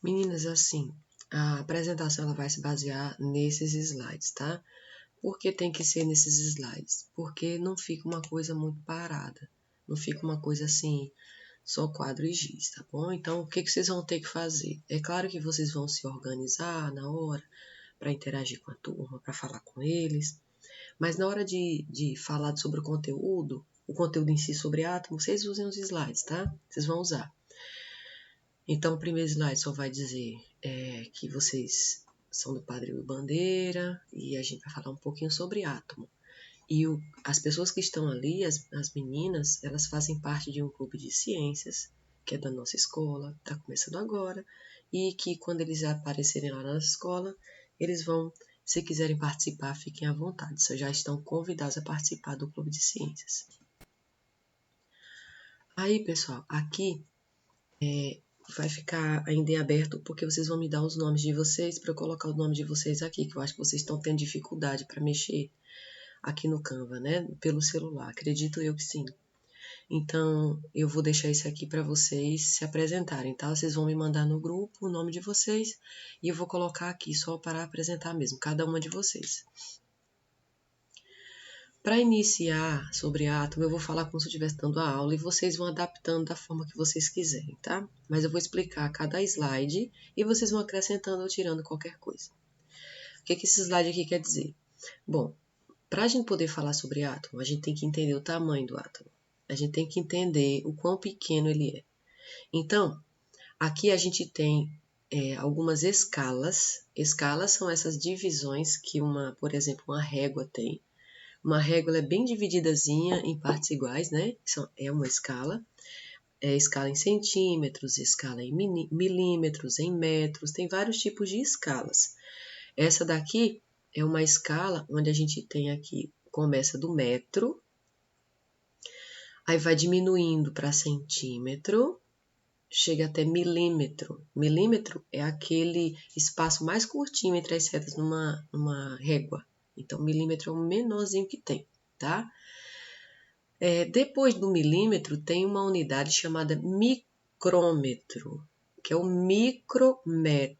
Meninas, assim, a apresentação ela vai se basear nesses slides, tá? Por que tem que ser nesses slides? Porque não fica uma coisa muito parada, não fica uma coisa assim, só quadro e giz, tá bom? Então, o que vocês vão ter que fazer? É claro que vocês vão se organizar na hora para interagir com a turma, para falar com eles, mas na hora de falar sobre o conteúdo em si sobre átomo, vocês usem os slides, tá? Vocês vão usar. Então, o primeiro slide só vai dizer que vocês são do Padre Bandeira e a gente vai falar um pouquinho sobre átomo. E as pessoas que estão ali, as meninas, elas fazem parte de um clube de ciências, que é da nossa escola, está começando agora, e que quando eles aparecerem lá na nossa escola, eles vão, se quiserem participar, fiquem à vontade, já estão convidados a participar do clube de ciências. Aí, pessoal, aqui vai ficar ainda em aberto porque vocês vão me dar os nomes de vocês para eu colocar o nome de vocês aqui, que eu acho que vocês estão tendo dificuldade para mexer aqui no Canva, né? Pelo celular, acredito eu que sim. Então, eu vou deixar isso aqui para vocês se apresentarem, tá? Vocês vão me mandar no grupo o nome de vocês e eu vou colocar aqui só para apresentar mesmo, cada uma de vocês. Para iniciar sobre átomo, eu vou falar como se eu estivesse dando a aula e vocês vão adaptando da forma que vocês quiserem, tá? Mas eu vou explicar cada slide e vocês vão acrescentando ou tirando qualquer coisa. O que esse slide aqui quer dizer? Bom, para a gente poder falar sobre átomo, a gente tem que entender o tamanho do átomo. A gente tem que entender o quão pequeno ele é. Então, aqui a gente tem algumas escalas. Escalas são essas divisões que por exemplo, uma régua tem. Uma régua é bem divididazinha em partes iguais, né? É uma escala. É escala em centímetros, escala em milímetros, em metros. Tem vários tipos de escalas. Essa daqui é uma escala onde a gente tem aqui, começa do metro, aí vai diminuindo para centímetro, chega até milímetro. Milímetro é aquele espaço mais curtinho entre as setas numa régua. Então, milímetro é o menorzinho que tem, tá? Depois do milímetro, tem uma unidade chamada micrômetro, que é o micrômetro.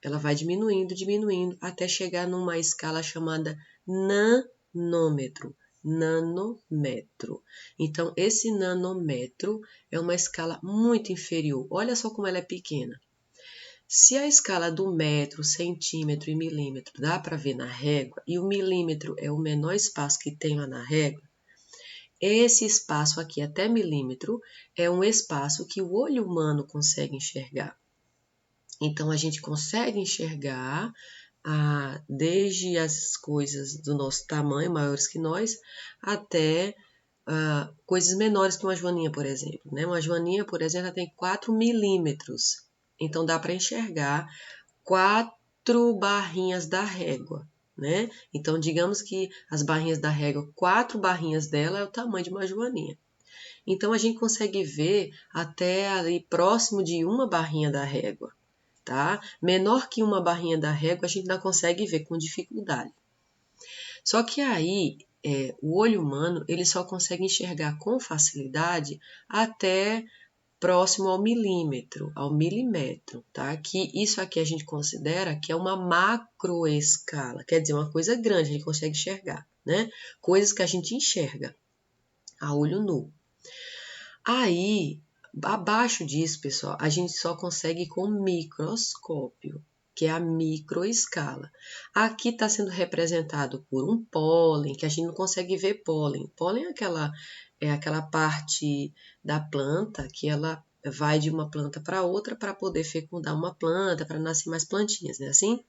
Ela vai diminuindo, diminuindo, até chegar numa escala chamada nanômetro. Nanômetro. Então, esse nanômetro é uma escala muito inferior. Olha só como ela é pequena. Se a escala do metro, centímetro e milímetro dá para ver na régua, e o milímetro é o menor espaço que tem lá na régua, esse espaço aqui, até milímetro, é um espaço que o olho humano consegue enxergar. Então, a gente consegue enxergar desde as coisas do nosso tamanho, maiores que nós, até coisas menores que uma joaninha, por exemplo. Né? Uma joaninha, por exemplo, ela tem 4 milímetros. Então, dá para enxergar 4 barrinhas da régua. Né? Então, digamos que as barrinhas da régua, 4 barrinhas dela é o tamanho de uma joaninha. Então, a gente consegue ver até ali próximo de uma barrinha da régua, tá? Menor que uma barrinha da régua, a gente ainda consegue ver com dificuldade. Só que aí, o olho humano, ele só consegue enxergar com facilidade até próximo ao milímetro, ao milimètro, tá? Que isso aqui a gente considera que é uma macroescala, quer dizer, uma coisa grande, a gente consegue enxergar, né? Coisas que a gente enxerga a olho nu. Aí, abaixo disso, pessoal, a gente só consegue com microscópio, que é a microescala. Aqui está sendo representado por um pólen, que a gente não consegue ver pólen. Pólen é aquela parte da planta que ela vai de uma planta para outra para poder fecundar uma planta, para nascer mais plantinhas, né? Assim?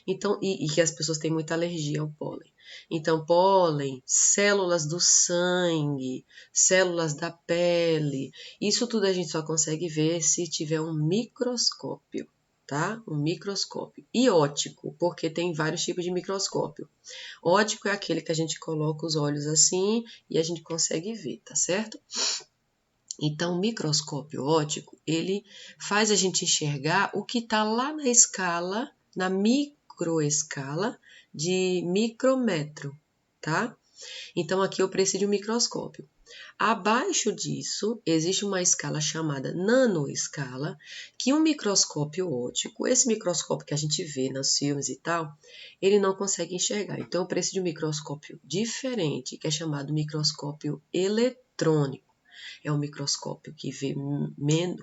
Então, e que as pessoas têm muita alergia ao pólen. Então, pólen, células do sangue, células da pele, isso tudo a gente só consegue ver se tiver um microscópio, tá? Um microscópio. E óptico, porque tem vários tipos de microscópio. Óptico é aquele que a gente coloca os olhos assim e a gente consegue ver, tá certo? Então, o microscópio óptico, ele faz a gente enxergar o que está lá na escala, na microescala de micrômetro, tá? Então, aqui eu preciso de um microscópio. Abaixo disso, existe uma escala chamada nanoescala, que um microscópio óptico, esse microscópio que a gente vê nos filmes e tal, ele não consegue enxergar. Então, eu preciso de um microscópio diferente, que é chamado microscópio eletrônico. É um microscópio que vê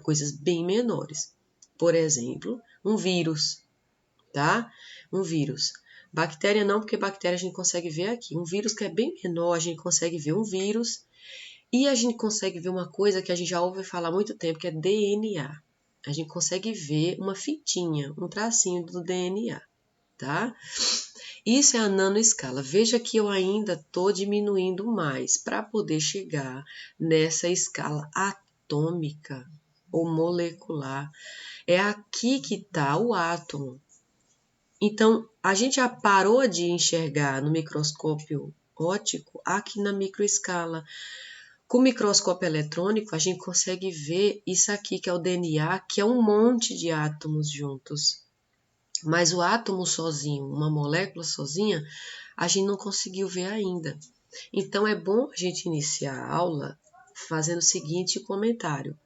coisas bem menores. Por exemplo, um vírus, tá? Um vírus. Bactéria não, porque bactéria a gente consegue ver aqui. Um vírus que é bem menor, a gente consegue ver um vírus. E a gente consegue ver uma coisa que a gente já ouve falar há muito tempo, que é DNA. A gente consegue ver uma fitinha, um tracinho do DNA, tá? Isso é a nanoescala. Veja que eu ainda estou diminuindo mais para poder chegar nessa escala atômica ou molecular. É aqui que está o átomo. Então, a gente já parou de enxergar no microscópio óptico aqui na microescala. Com o microscópio eletrônico, a gente consegue ver isso aqui, que é o DNA, que é um monte de átomos juntos. Mas o átomo sozinho, uma molécula sozinha, a gente não conseguiu ver ainda. Então, é bom a gente iniciar a aula fazendo o seguinte comentário.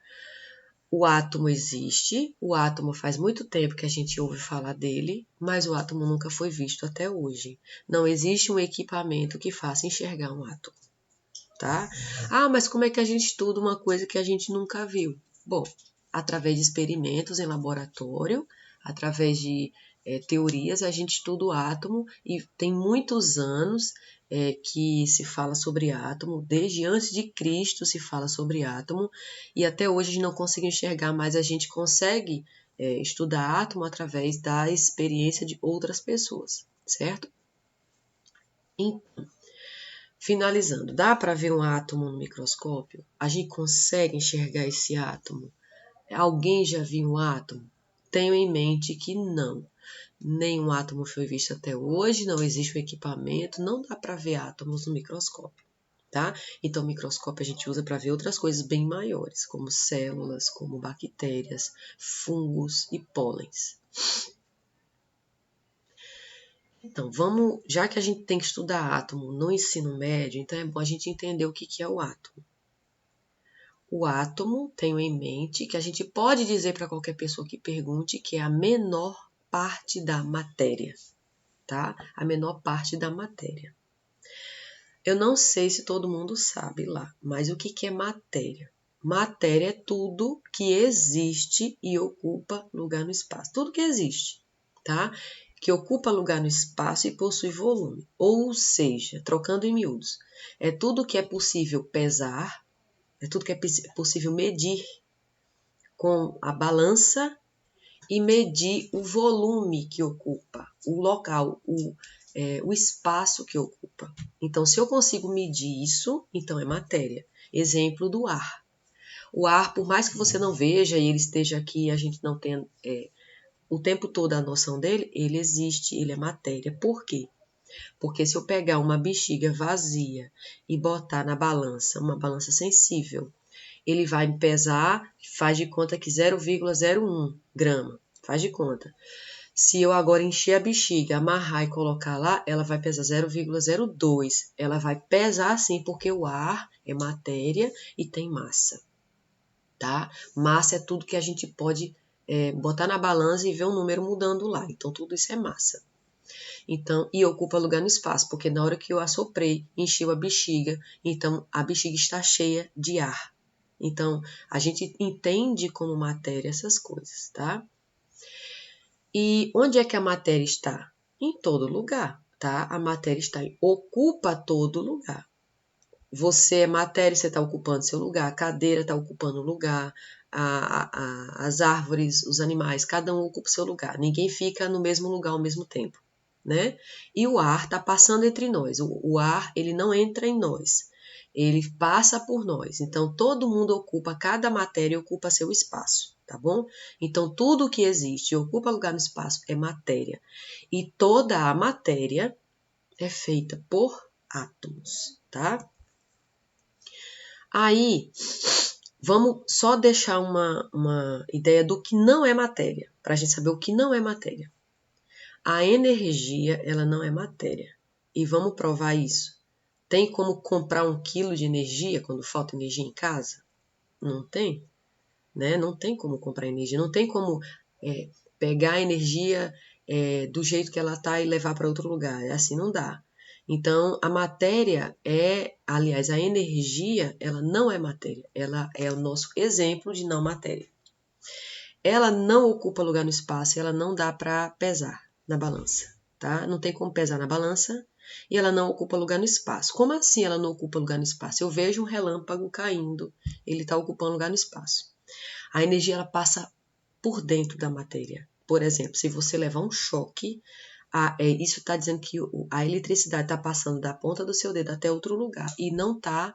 O átomo existe, o átomo faz muito tempo que a gente ouve falar dele, mas o átomo nunca foi visto até hoje. Não existe um equipamento que faça enxergar um átomo. Tá? Ah, mas como é que a gente estuda uma coisa que a gente nunca viu? Bom, através de experimentos em laboratório, através de teorias, a gente estuda o átomo e tem muitos anos que se fala sobre átomo, desde antes de Cristo se fala sobre átomo, e até hoje a gente não consegue enxergar, mas a gente consegue estudar átomo através da experiência de outras pessoas, certo? Então, finalizando, dá para ver um átomo no microscópio? A gente consegue enxergar esse átomo? Alguém já viu um átomo? Tenho em mente que não. Nenhum átomo foi visto até hoje, não existe um equipamento, não dá para ver átomos no microscópio, tá? Então, o microscópio a gente usa para ver outras coisas bem maiores, como células, como bactérias, fungos e pólens. Então, já que a gente tem que estudar átomo no ensino médio, então é bom a gente entender o que é o átomo. O átomo, tenho em mente, que a gente pode dizer para qualquer pessoa que pergunte que é a menor parte da matéria, tá? A menor parte da matéria. Eu não sei se todo mundo sabe lá, mas o que é matéria? Matéria é tudo que existe e ocupa lugar no espaço. Tudo que existe, tá? Que ocupa lugar no espaço e possui volume. Ou seja, trocando em miúdos, é tudo que é possível pesar, é tudo que é possível medir com a balança e medir o volume que ocupa, o local, o espaço que ocupa. Então, se eu consigo medir isso, então é matéria. Exemplo do ar. O ar, por mais que você não veja e ele esteja aqui, a gente não tenha o tempo todo a noção dele, ele existe, ele é matéria. Por quê? Porque se eu pegar uma bexiga vazia e botar na balança, uma balança sensível, ele vai me pesar, faz de conta que 0,01 grama, faz de conta. Se eu agora encher a bexiga, amarrar e colocar lá, ela vai pesar 0,02. Ela vai pesar assim, porque o ar é matéria e tem massa, tá? Massa é tudo que a gente pode botar na balança e ver o número mudando lá. Então, tudo isso é massa. Então, e ocupa lugar no espaço, porque na hora que eu assoprei, encheu a bexiga, então a bexiga está cheia de ar. Então, a gente entende como matéria essas coisas, tá? E onde é que a matéria está? Em todo lugar, tá? A matéria ocupa todo lugar. Você é matéria, você está ocupando seu lugar, a cadeira está ocupando o lugar, as árvores, os animais, cada um ocupa seu lugar. Ninguém fica no mesmo lugar ao mesmo tempo, né? E o ar está passando entre nós. O ar, ele não entra em nós, ele passa por nós. Então, todo mundo ocupa, cada matéria ocupa seu espaço, tá bom? Então, tudo que existe e ocupa lugar no espaço é matéria. E toda a matéria é feita por átomos, tá? Aí, vamos só deixar uma ideia do que não é matéria, para a gente saber o que não é matéria. A energia, ela não é matéria. E vamos provar isso. Tem como comprar 1 quilo de energia quando falta energia em casa? Não tem, né? Não tem como comprar energia, não tem como pegar a energia do jeito que ela está e levar para outro lugar. Assim não dá. Então, a matéria aliás, a energia, ela não é matéria, ela é o nosso exemplo de não matéria. Ela não ocupa lugar no espaço, ela não dá para pesar na balança, tá? Não tem como pesar na balança e ela não ocupa lugar no espaço. Como assim ela não ocupa lugar no espaço? Eu vejo um relâmpago caindo, ele está ocupando lugar no espaço. A energia ela passa por dentro da matéria. Por exemplo, se você levar um choque, isso está dizendo que a eletricidade está passando da ponta do seu dedo até outro lugar e não está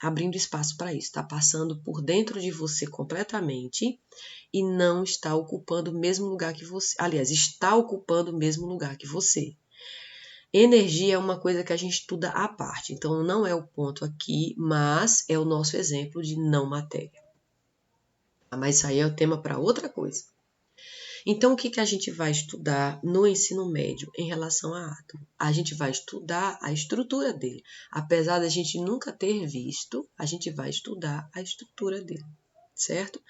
abrindo espaço para isso. Está passando por dentro de você completamente e não está ocupando o mesmo lugar que você. Aliás, está ocupando o mesmo lugar que você. Energia é uma coisa que a gente estuda à parte, então não é o ponto aqui, mas é o nosso exemplo de não matéria. Mas isso aí é o tema para outra coisa. Então, o que a gente vai estudar no ensino médio em relação a átomo? A gente vai estudar a estrutura dele. Apesar da gente nunca ter visto, a gente vai estudar a estrutura dele, certo?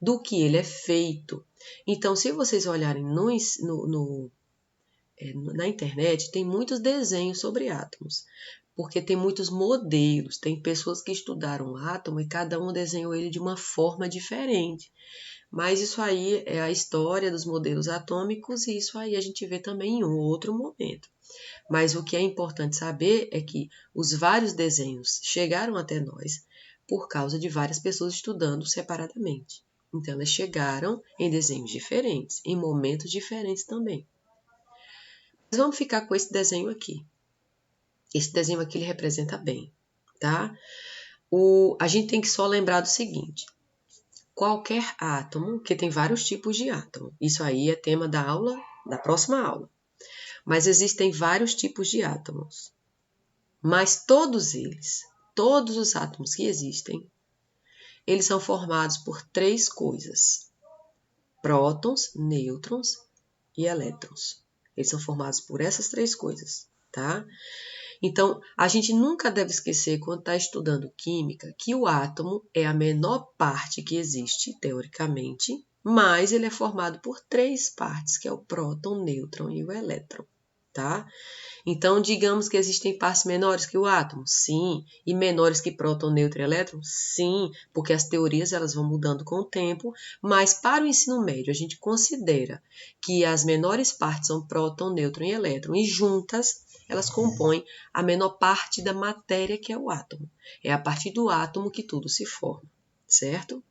Do que ele é feito. Então, se vocês olharem na internet, tem muitos desenhos sobre átomos, porque tem muitos modelos, tem pessoas que estudaram o átomo e cada um desenhou ele de uma forma diferente. Mas isso aí é a história dos modelos atômicos e isso aí a gente vê também em outro momento. Mas o que é importante saber é que os vários desenhos chegaram até nós por causa de várias pessoas estudando separadamente. Então, elas chegaram em desenhos diferentes, em momentos diferentes também. Mas vamos ficar com esse desenho aqui. Esse desenho aqui ele representa bem, tá? A gente tem que só lembrar do seguinte. Qualquer átomo, que tem vários tipos de átomo. Isso aí é tema da aula, da próxima aula. Mas existem vários tipos de átomos. Mas todos os átomos que existem, eles são formados por 3 coisas: prótons, nêutrons e elétrons. Eles são formados por essas 3 coisas, tá? Então, a gente nunca deve esquecer, quando está estudando química, que o átomo é a menor parte que existe, teoricamente, mas ele é formado por 3 partes, que é o próton, o nêutron e o elétron, tá? Então, digamos que existem partes menores que o átomo? Sim. E menores que próton, nêutron e elétron? Sim, porque as teorias elas vão mudando com o tempo, mas para o ensino médio a gente considera que as menores partes são próton, nêutron e elétron, e juntas elas compõem a menor parte da matéria que é o átomo. É a partir do átomo que tudo se forma, certo?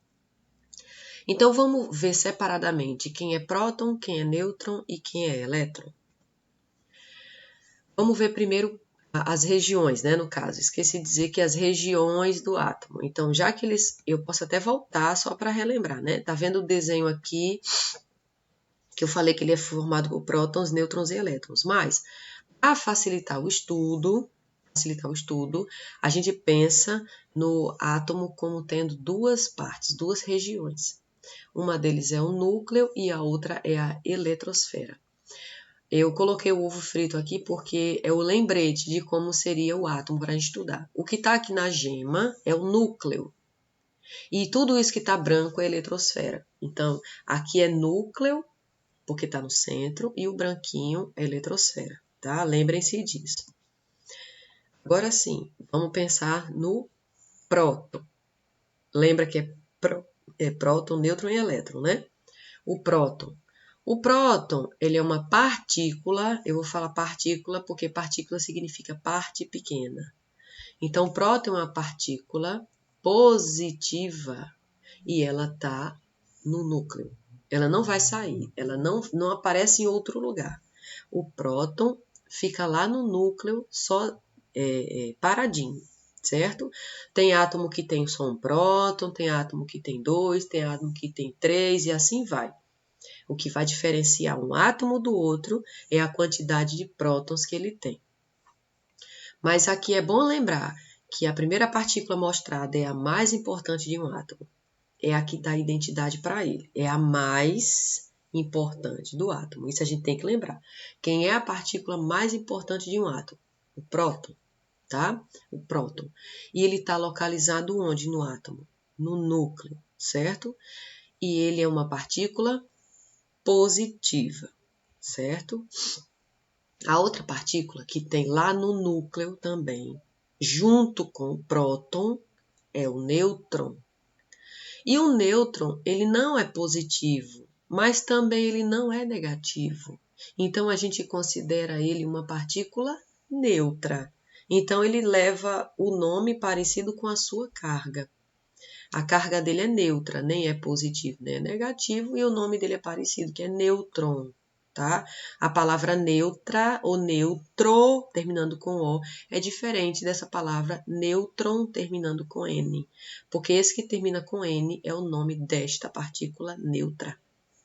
Então, vamos ver separadamente quem é próton, quem é nêutron e quem é elétron. Vamos ver primeiro as regiões, né, no caso. Esqueci de dizer que as regiões do átomo. Então, já que eu posso até voltar só para relembrar, né? Tá vendo o desenho aqui que eu falei que ele é formado por prótons, nêutrons e elétrons. Mas, para facilitar o estudo, a gente pensa no átomo como tendo 2 partes, 2 regiões. Uma deles é o núcleo e a outra é a eletrosfera. Eu coloquei o ovo frito aqui porque é o lembrete de como seria o átomo para a gente estudar. O que está aqui na gema é o núcleo. E tudo isso que está branco é a eletrosfera. Então, aqui é núcleo, porque está no centro, e o branquinho é a eletrosfera, tá? Lembrem-se disso. Agora sim, vamos pensar no próton. Lembra que é próton, nêutron e elétron, né? O próton. O próton, ele é uma partícula, eu vou falar partícula porque partícula significa parte pequena. Então, o próton é uma partícula positiva e ela está no núcleo. Ela não vai sair, ela não aparece em outro lugar. O próton fica lá no núcleo só paradinho, certo? Tem átomo que tem só um próton, tem átomo que tem 2, tem átomo que tem 3 e assim vai. O que vai diferenciar um átomo do outro é a quantidade de prótons que ele tem. Mas aqui é bom lembrar que a primeira partícula mostrada é a mais importante de um átomo. É a que dá identidade para ele. É a mais importante do átomo. Isso a gente tem que lembrar. Quem é a partícula mais importante de um átomo? O próton. tá? O próton. E ele está localizado onde no átomo? No núcleo, certo? E ele é uma partícula positiva, certo? A outra partícula que tem lá no núcleo também, junto com o próton, é o nêutron. E o nêutron, ele não é positivo, mas também ele não é negativo. Então, a gente considera ele uma partícula neutra. Então, ele leva o nome parecido com a sua carga. A carga dele é neutra, nem é positivo, nem é negativo, e o nome dele é parecido, que é nêutron. Tá? A palavra neutra ou neutro, terminando com O, é diferente dessa palavra nêutron, terminando com N, porque esse que termina com N é o nome desta partícula neutra,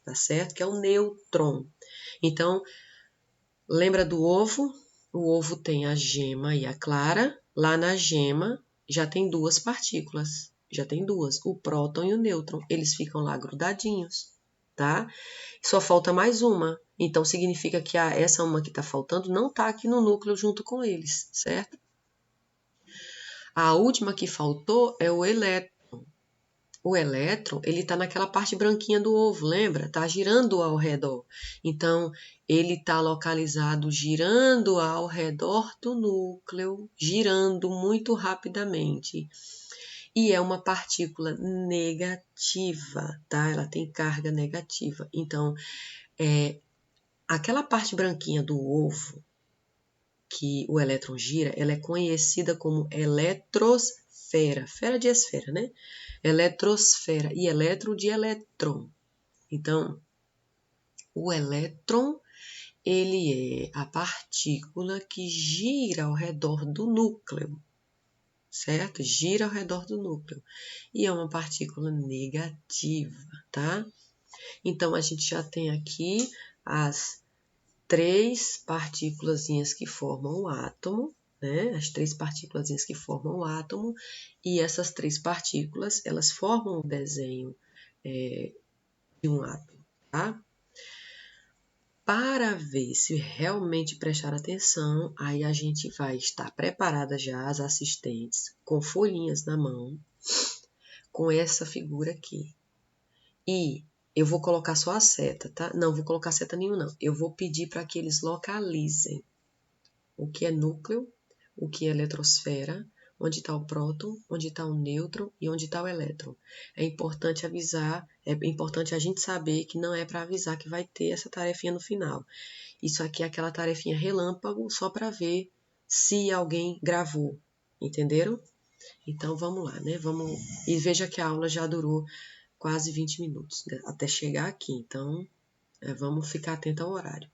tá certo? Que é o nêutron. Então, lembra do ovo? O ovo tem a gema e a clara. Lá na gema já tem duas partículas, já tem duas, o próton e o nêutron. Eles ficam lá grudadinhos, tá? Só falta mais uma. Então, significa que essa uma que está faltando não está aqui no núcleo junto com eles, certo? A última que faltou é o elétron. O elétron, ele está naquela parte branquinha do ovo, lembra? Está girando ao redor. Então, ele está localizado girando ao redor do núcleo, girando muito rapidamente. E é uma partícula negativa, tá? Ela tem carga negativa. Então, aquela parte branquinha do ovo que o elétron gira, ela é conhecida como eletrosfera. Fera de esfera, né? Eletrosfera. E elétron de elétron. Então, o elétron, ele é a partícula que gira ao redor do núcleo, certo? Gira ao redor do núcleo. E é uma partícula negativa, tá? Então, a gente já tem aqui as três partículazinhas que formam o átomo, né? As três partículazinhas que formam o átomo, e essas três partículas, elas formam o desenho de um átomo, tá? Para ver se realmente prestar atenção, aí a gente vai estar preparada já, as assistentes, com folhinhas na mão, com essa figura aqui. E eu vou colocar só a seta, tá? Não vou colocar seta nenhuma, não. Eu vou pedir para que eles localizem o que é núcleo, o que é eletrosfera, onde está o próton, onde está o nêutron e onde está o elétron. É importante avisar, é importante a gente saber que não é para avisar que vai ter essa tarefinha no final. Isso aqui é aquela tarefinha relâmpago, só para ver se alguém gravou, entenderam? Então, vamos lá, né? E veja que a aula já durou quase 20 minutos, né? Até chegar aqui, então vamos ficar atento ao horário.